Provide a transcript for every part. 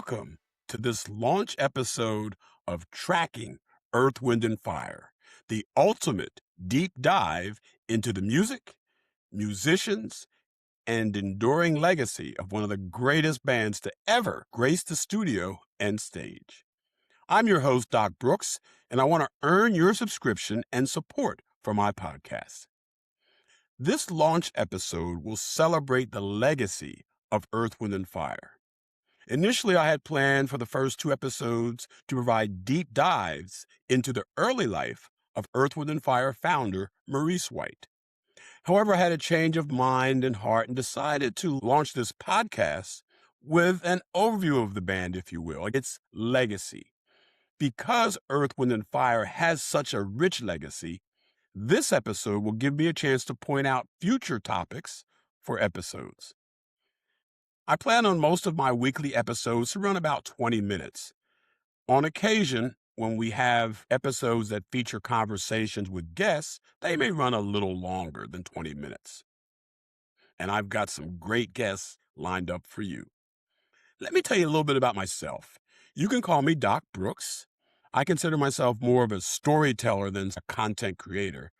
Welcome to this launch episode of Tracking Earth, Wind, and Fire, the ultimate deep dive into the music, musicians, and enduring legacy of one of the greatest bands to ever grace the studio and stage. I'm your host, Doc Brooks, and I want to earn your subscription and support for my podcast. This launch episode will celebrate the legacy of Earth, Wind, and Fire. Initially, I had planned for the first two episodes to provide deep dives into the early life of Earth, Wind, and Fire founder Maurice White. However, I had a change of mind and heart and decided to launch this podcast with an overview of the band, if you will, its legacy. Because Earth, Wind, and Fire has such a rich legacy, this episode will give me a chance to point out future topics for episodes. I plan on most of my weekly episodes to run about 20 minutes. On occasion, when we have episodes that feature conversations with guests, they may run a little longer than 20 minutes. And I've got some great guests lined up for you. Let me tell you a little bit about myself. You can call me Doc Brooks. I consider myself more of a storyteller than a content creator.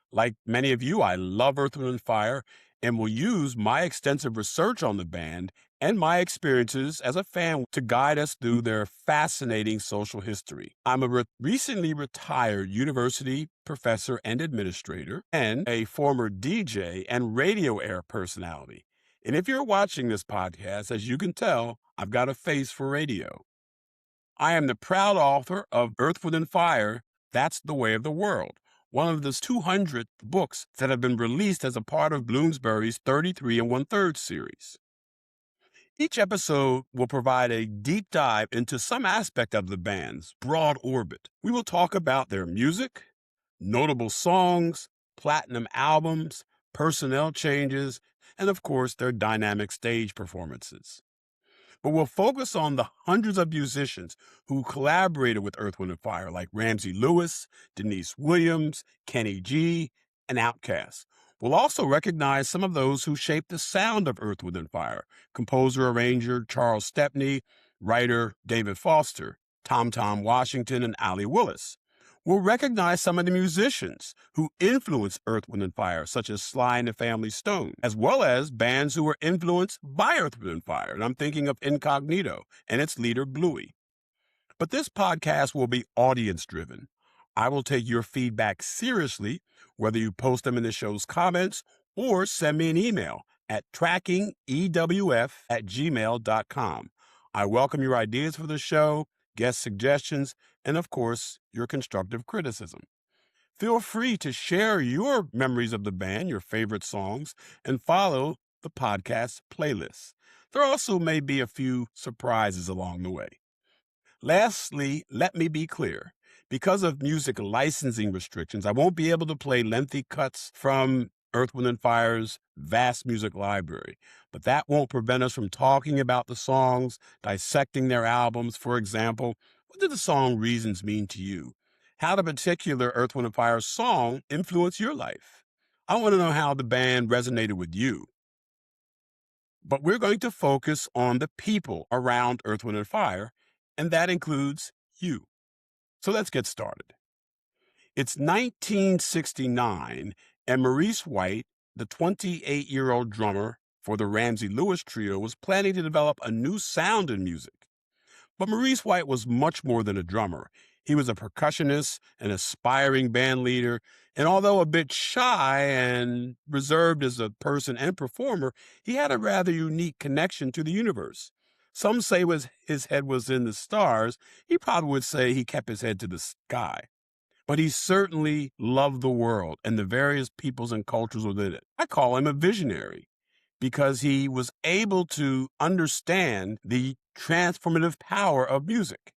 Like many of you, I love Earth, Wind, and Fire and will use my extensive research on the band and my experiences as a fan to guide us through their fascinating social history. I'm a recently retired university professor and administrator and a former DJ and radio air personality. And if you're watching this podcast, as you can tell, I've got a face for radio. I am the proud author of Earth, Wind, and Fire, That's the Way of the World, one of the 200 books that have been released as a part of Bloomsbury's 33 1/3 series. Each episode will provide a deep dive into some aspect of the band's broad orbit. We will talk about their music, notable songs, platinum albums, personnel changes, and of course, their dynamic stage performances. But we'll focus on the hundreds of musicians who collaborated with Earth, Wind, and Fire, like Ramsey Lewis, Denise Williams, Kenny G, and Outkast. We'll also recognize some of those who shaped the sound of Earth, Wind, and Fire: composer-arranger Charles Stepney, writer David Foster, Tom Washington, and Allee Willis. We'll recognize some of the musicians who influenced Earth, Wind, and Fire, such as Sly and the Family Stone, as well as bands who were influenced by Earth, Wind, and Fire. And I'm thinking of Incognito and its leader, Bluey. But this podcast will be audience-driven. I will take your feedback seriously, whether you post them in the show's comments or send me an email at trackingewf@gmail.com. I welcome your ideas for the show, guest suggestions, and of course, your constructive criticism. Feel free to share your memories of the band, your favorite songs, and follow the podcast playlist. There also may be a few surprises along the way. Lastly, let me be clear. Because of music licensing restrictions, I won't be able to play lengthy cuts from Earth, Wind, and Fire's vast music library. But that won't prevent us from talking about the songs, dissecting their albums. For example, what did the song Reasons mean to you? How did a particular Earth, Wind, and Fire song influence your life? I want to know how the band resonated with you. But we're going to focus on the people around Earth, Wind, and Fire, and that includes you. So let's get started. It's 1969, and Maurice White, the 28-year-old drummer for the Ramsey Lewis Trio, was planning to develop a new sound in music. But Maurice White was much more than a drummer. He was a percussionist, an aspiring band leader, and although a bit shy and reserved as a person and performer, he had a rather unique connection to the universe. Some say his head was in the stars. He probably would say he kept his head to the sky. But he certainly loved the world and the various peoples and cultures within it. I call him a visionary because he was able to understand the transformative power of music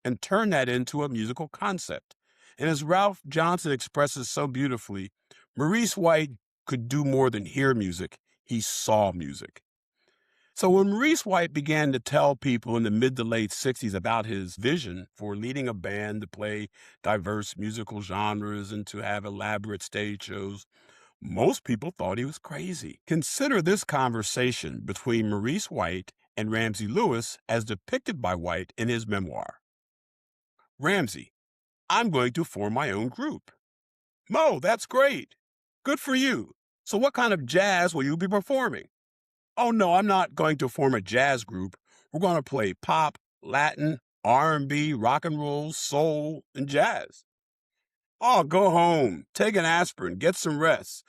and turn that into a musical concept. And as Ralph Johnson expresses so beautifully, Maurice White could do more than hear music. He saw music. So when Maurice White began to tell people in the mid to late 60s about his vision for leading a band to play diverse musical genres and to have elaborate stage shows, most people thought he was crazy. Consider this conversation between Maurice White and Ramsey Lewis as depicted by White in his memoir. Ramsey: I'm going to form my own group. Mo: that's great. Good for you. So what kind of jazz will you be performing? Oh, no, I'm not going to form a jazz group. We're going to play pop, Latin, R&B, rock and roll, soul, and jazz. Oh, go home. Take an aspirin. Get some rest.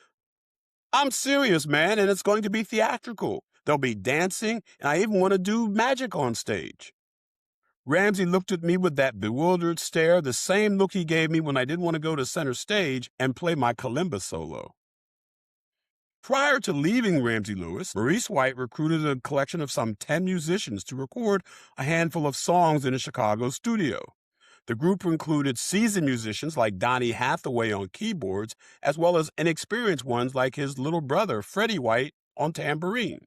I'm serious, man, and it's going to be theatrical. There'll be dancing, and I even want to do magic on stage. Ramsey looked at me with that bewildered stare, the same look he gave me when I didn't want to go to center stage and play my kalimba solo. Prior to leaving Ramsey Lewis, Maurice White recruited a collection of some 10 musicians to record a handful of songs in a Chicago studio. The group included seasoned musicians like Donny Hathaway on keyboards, as well as inexperienced ones like his little brother, Freddie White, on tambourine.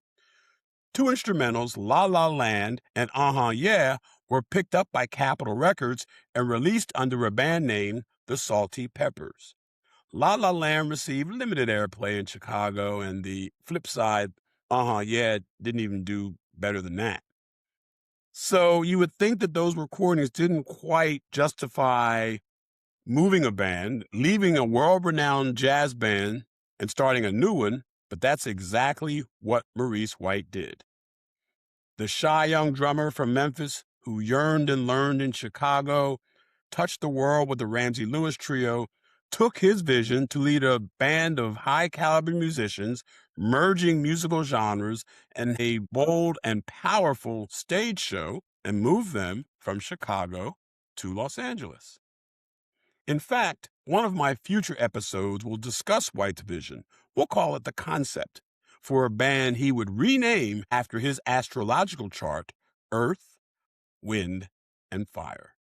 Two instrumentals, La La Land and Yeah, were picked up by Capitol Records and released under a band name, the Salty Peppers. La La Land received limited airplay in Chicago, and the flip side, Yeah, didn't even do better than that. So you would think that those recordings didn't quite justify moving a band, leaving a world-renowned jazz band, and starting a new one, but that's exactly what Maurice White did. The shy young drummer from Memphis who yearned and learned in Chicago, touched the world with the Ramsey Lewis Trio, took his vision to lead a band of high-caliber musicians, merging musical genres in a bold and powerful stage show, and moved them from Chicago to Los Angeles. In fact, one of my future episodes will discuss White's vision. We'll call it The Concept, for a band he would rename after his astrological chart, Earth, Wind, and Fire.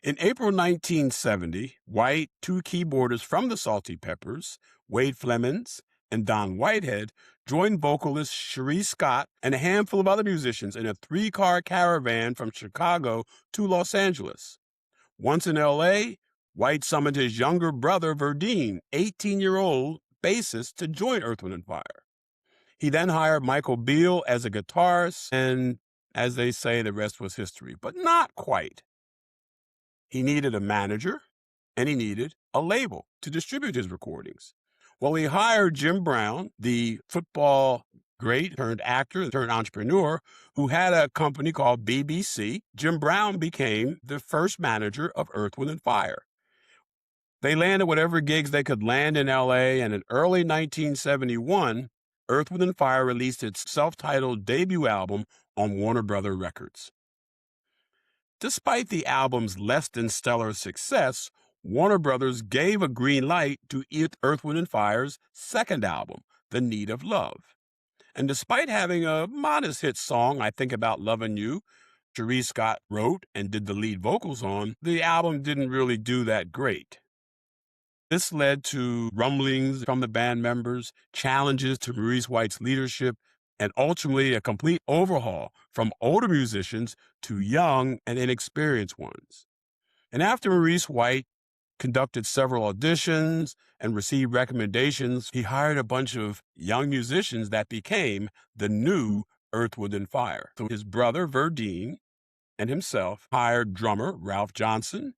In April 1970, White, two keyboarders from the Salty Peppers, Wade Flemons and Don Whitehead, joined vocalist Cherie Scott and a handful of other musicians in a 3-car caravan from Chicago to Los Angeles. Once in L.A., White summoned his younger brother, Verdine, 18-year-old bassist, to join Earth, Wind & Fire. He then hired Michael Beale as a guitarist, and as they say, the rest was history, but not quite. He needed a manager, and he needed a label to distribute his recordings. Well, he hired Jim Brown, the football great turned actor turned entrepreneur, who had a company called BBC. Jim Brown became the first manager of Earth, Wind & Fire. They landed whatever gigs they could land in L.A., and in early 1971, Earth, Wind & Fire released its self-titled debut album on Warner Brothers Records. Despite the album's less than stellar success, Warner Brothers gave a green light to Earth, Wind & Fire's second album, The Need of Love. And despite having a modest hit song, I Think About Loving You, Cherie Scott wrote and did the lead vocals on, the album didn't really do that great. This led to rumblings from the band members, challenges to Maurice White's leadership, and ultimately a complete overhaul from older musicians to young and inexperienced ones. And after Maurice White conducted several auditions and received recommendations, he hired a bunch of young musicians that became the new Earth, Wind & Fire. So his brother, Verdine, and himself hired drummer Ralph Johnson,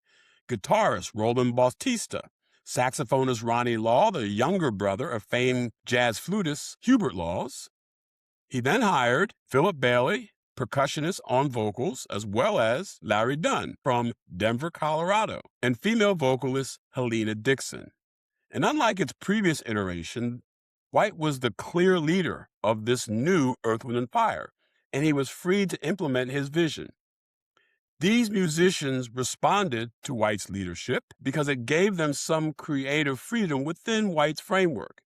guitarist Roland Bautista, saxophonist Ronnie Law, the younger brother of famed jazz flutist Hubert Laws. He then hired Philip Bailey, percussionist on vocals, as well as Larry Dunn from Denver, Colorado, and female vocalist Helena Dixon. And unlike its previous iteration, White was the clear leader of this new Earth, Wind & Fire, and he was free to implement his vision. These musicians responded to White's leadership because it gave them some creative freedom within White's framework.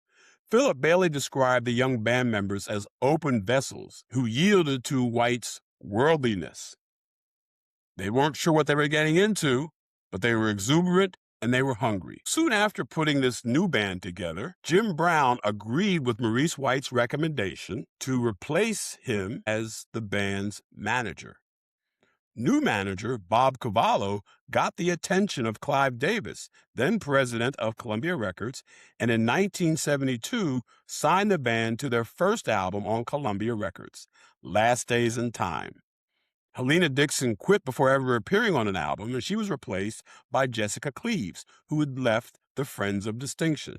Philip Bailey described the young band members as open vessels who yielded to White's worldliness. They weren't sure what they were getting into, but they were exuberant and they were hungry. Soon after putting this new band together, Jim Brown agreed with Maurice White's recommendation to replace him as the band's manager. New manager Bob Cavallo got the attention of Clive Davis, then president of Columbia Records, and in 1972 signed the band to their first album on Columbia Records, Last Days in Time. Helena Dixon quit before ever appearing on an album, and she was replaced by Jessica Cleaves, who had left the Friends of Distinction.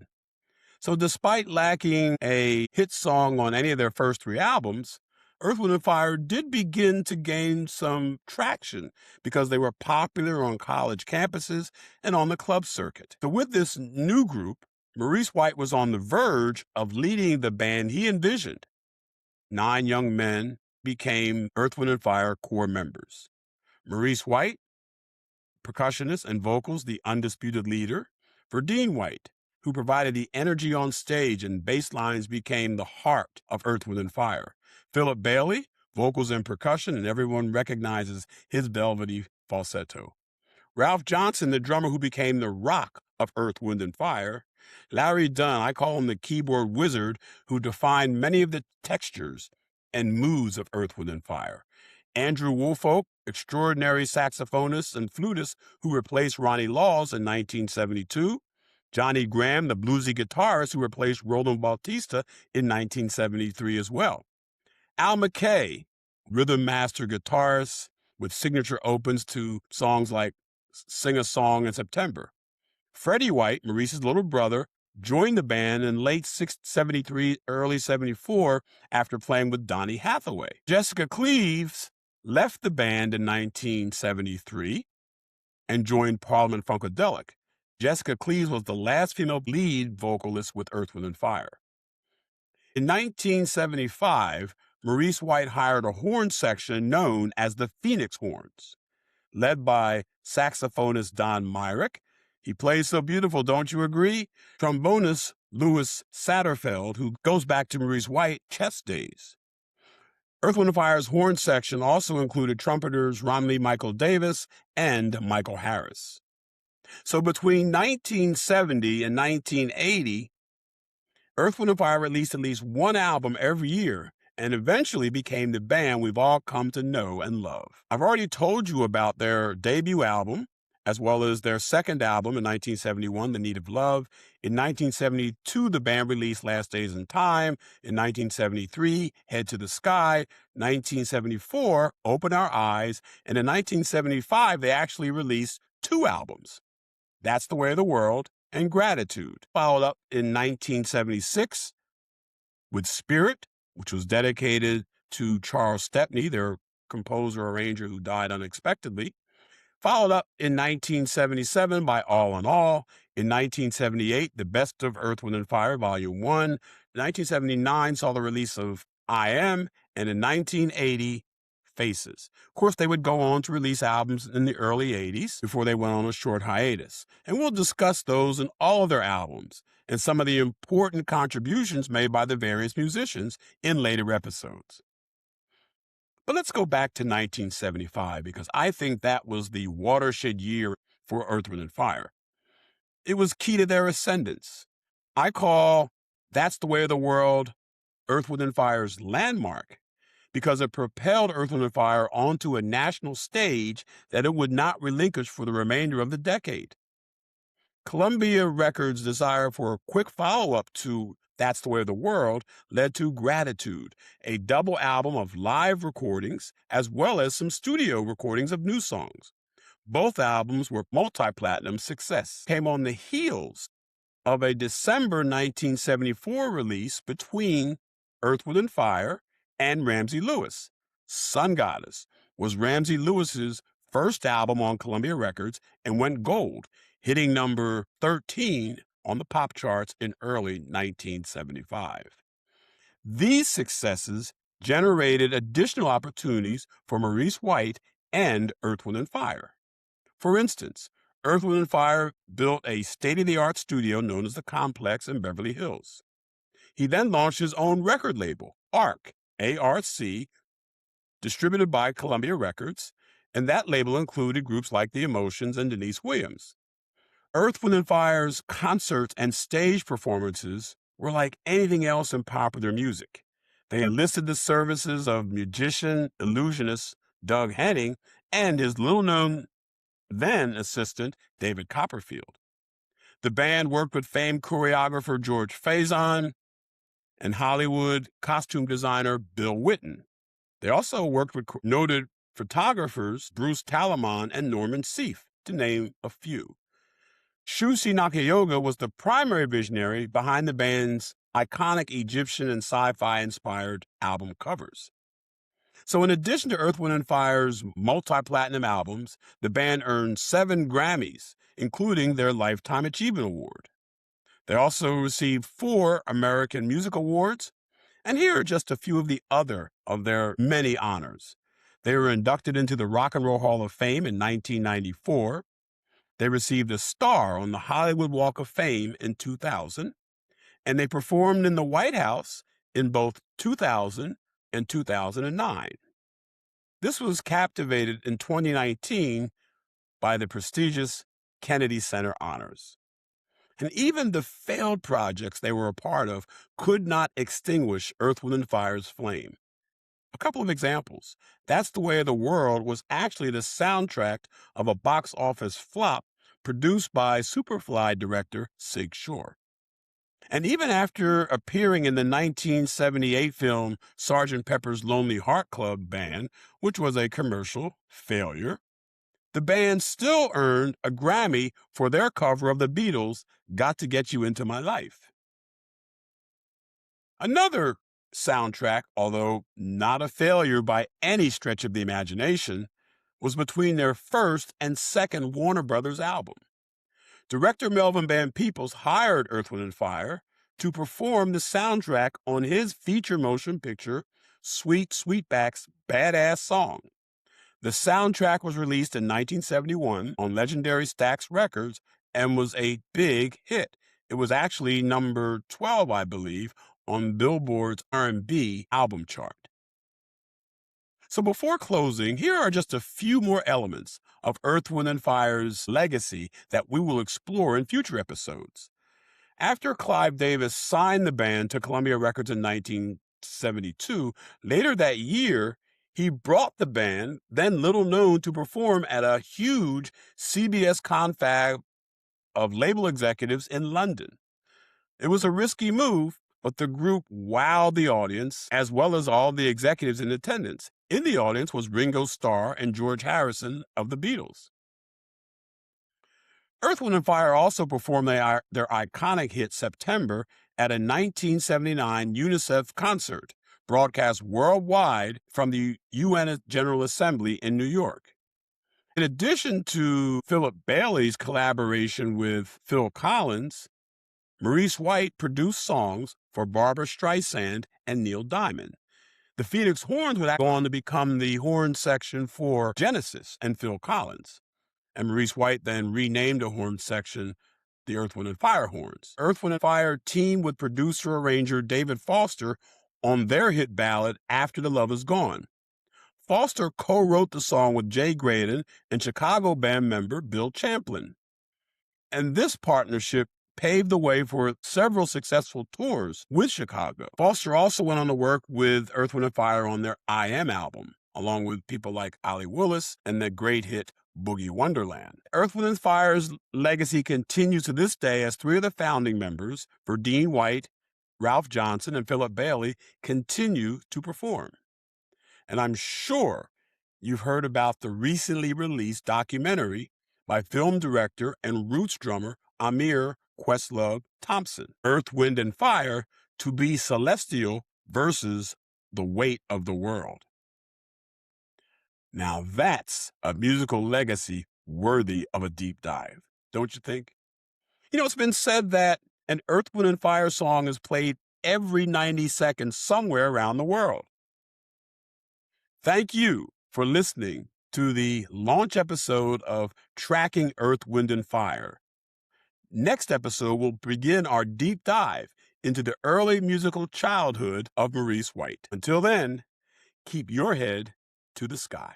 So despite lacking a hit song on any of their first three albums, Earth, Wind & Fire did begin to gain some traction because they were popular on college campuses and on the club circuit. So with this new group, Maurice White was on the verge of leading the band he envisioned. 9 young men became Earth, Wind & Fire core members. Maurice White, percussionist and vocals, the undisputed leader. Verdine White, who provided the energy on stage and bass lines became the heart of Earth, Wind & Fire. Philip Bailey, vocals and percussion, and everyone recognizes his velvety falsetto. Ralph Johnson, the drummer who became the rock of Earth, Wind & Fire. Larry Dunn, I call him the keyboard wizard, who defined many of the textures and moods of Earth, Wind & Fire. Andrew Woolfolk, extraordinary saxophonist and flutist who replaced Ronnie Laws in 1972. Johnny Graham, the bluesy guitarist who replaced Roland Bautista in 1973 as well. Al McKay, rhythm master guitarist with signature opens to songs like Sing a Song in September. Freddie White, Maurice's little brother, joined the band in late 73, early 74 after playing with Donny Hathaway. Jessica Cleaves left the band in 1973 and joined Parliament Funkadelic. Jessica Cleaves was the last female lead vocalist with Earth, Wind & Fire. In 1975, Maurice White hired a horn section known as the Phoenix Horns, led by saxophonist Don Myrick. He plays so beautiful, don't you agree? Trombonist Louis Satterfeld, who goes back to Maurice White chess days. Earth, Wind & Fire's horn section also included trumpeters Romney Michael Davis and Michael Harris. So between 1970 and 1980, Earth, Wind & Fire released at least one album every year and eventually became the band we've all come to know and love. I've already told you about their debut album, as well as their second album in 1971, The Need of Love. In 1972, the band released Last Days in Time. In 1973, Head to the Sky. 1974, Open Our Eyes. And in 1975, they actually released 2 albums, That's the Way of the World and Gratitude. Followed up in 1976 with Spirit, which was dedicated to Charles Stepney, their composer-arranger who died unexpectedly. Followed up in 1977 by All in All. In 1978, The Best of Earth, Wind & Fire, Volume 1. 1979 saw the release of I Am, and in 1980, Faces. Of course, they would go on to release albums in the early 80s before they went on a short hiatus. And we'll discuss those in all of their albums and some of the important contributions made by the various musicians in later episodes. But let's go back to 1975, because I think that was the watershed year for Earth, Wind & Fire. It was key to their ascendance. I call That's the Way of the World Earth, Wind & Fire's landmark, because it propelled Earth, Wind & Fire onto a national stage that it would not relinquish for the remainder of the decade. Columbia Records' desire for a quick follow-up to That's the Way of the World led to Gratitude, a double album of live recordings, as well as some studio recordings of new songs. Both albums were multi-platinum success. Came on the heels of a December 1974 release between Earth, Wind & Fire and Ramsey Lewis. Sun Goddess was Ramsey Lewis's first album on Columbia Records and went gold, hitting number 13 on the pop charts in early 1975. These successes generated additional opportunities for Maurice White and Earth, Wind & Fire. For instance, Earth, Wind & Fire built a state-of-the-art studio known as the Complex in Beverly Hills. He then launched his own record label, ARC, A-R-C, distributed by Columbia Records, and that label included groups like The Emotions and Denise Williams. Earth, Wind & Fire's concerts and stage performances were like anything else in popular music. They enlisted the services of musician, illusionist Doug Henning and his little-known then assistant, David Copperfield. The band worked with famed choreographer George Faison and Hollywood costume designer Bill Whitten. They also worked with noted photographers Bruce Talamon and Norman Seeff, to name a few. Shusi Nakayoga was the primary visionary behind the band's iconic Egyptian and sci-fi inspired album covers. So in addition to Earth, Wind & Fire's multi-platinum albums, the band earned 7 Grammys, including their Lifetime Achievement Award. They also received 4 American Music Awards, and here are just a few of the other of their many honors. They were inducted into the Rock and Roll Hall of Fame in 1994. They received a star on the Hollywood Walk of Fame in 2000, and they performed in the White House in both 2000 and 2009. This was captivated in 2019 by the prestigious Kennedy Center Honors. And even the failed projects they were a part of could not extinguish Earth, Wind & Fire's flame. A couple of examples. That's the Way of the World was actually the soundtrack of a box office flop produced by Superfly director Sig Shore. And even after appearing in the 1978 film Sgt. Pepper's Lonely Heart Club Band, which was a commercial failure, the band still earned a Grammy for their cover of the Beatles' Got to Get You Into My Life. Another soundtrack, although not a failure by any stretch of the imagination, was between their first and second Warner Brothers album. Director Melvin Van Peebles hired Earth, Wind & Fire to perform the soundtrack on his feature motion picture, Sweet Sweetback's Badass Song. The soundtrack was released in 1971 on legendary Stax Records and was a big hit. It was actually number 12, I believe, on Billboard's R&B album chart. So before closing, here are just a few more elements of Earth, Wind & Fire's legacy that we will explore in future episodes. After Clive Davis signed the band to Columbia Records in 1972, later that year, he brought the band, then little known, to perform at a huge CBS confab of label executives in London. It was a risky move, but the group wowed the audience as well as all the executives in attendance. In the audience was Ringo Starr and George Harrison of the Beatles. Earth, Wind & Fire also performed their iconic hit September at a 1979 UNICEF concert, broadcast worldwide from the UN General Assembly in New York. In addition to Philip Bailey's collaboration with Phil Collins, Maurice White produced songs for Barbra Streisand and Neil Diamond. The Phoenix Horns would go on to become the horn section for Genesis and Phil Collins. And Maurice White then renamed the horn section the Earth, Wind & Fire Horns. Earth, Wind & Fire teamed with producer-arranger David Foster on their hit ballad, After the Love Is Gone. Foster co-wrote the song with Jay Graydon and Chicago band member Bill Champlin. And this partnership paved the way for several successful tours with Chicago. Foster also went on to work with Earth, Wind & Fire on their I Am album, along with people like Ollie Willis and the great hit Boogie Wonderland. Earth, Wind & Fire's legacy continues to this day as 3 of the founding members, Verdine White, Ralph Johnson, and Philip Bailey, continue to perform. And I'm sure you've heard about the recently released documentary by film director and Roots drummer Amir Questlove Thompson, Earth, Wind & Fire, To Be Celestial versus The Weight of the World. Now that's a musical legacy worthy of a deep dive, don't you think? You know, it's been said that an Earth, Wind & Fire song is played every 90 seconds somewhere around the world. Thank you for listening to the launch episode of Tracking Earth, Wind & Fire. Next episode, we'll begin our deep dive into the early musical childhood of Maurice White. Until then, keep your head to the sky.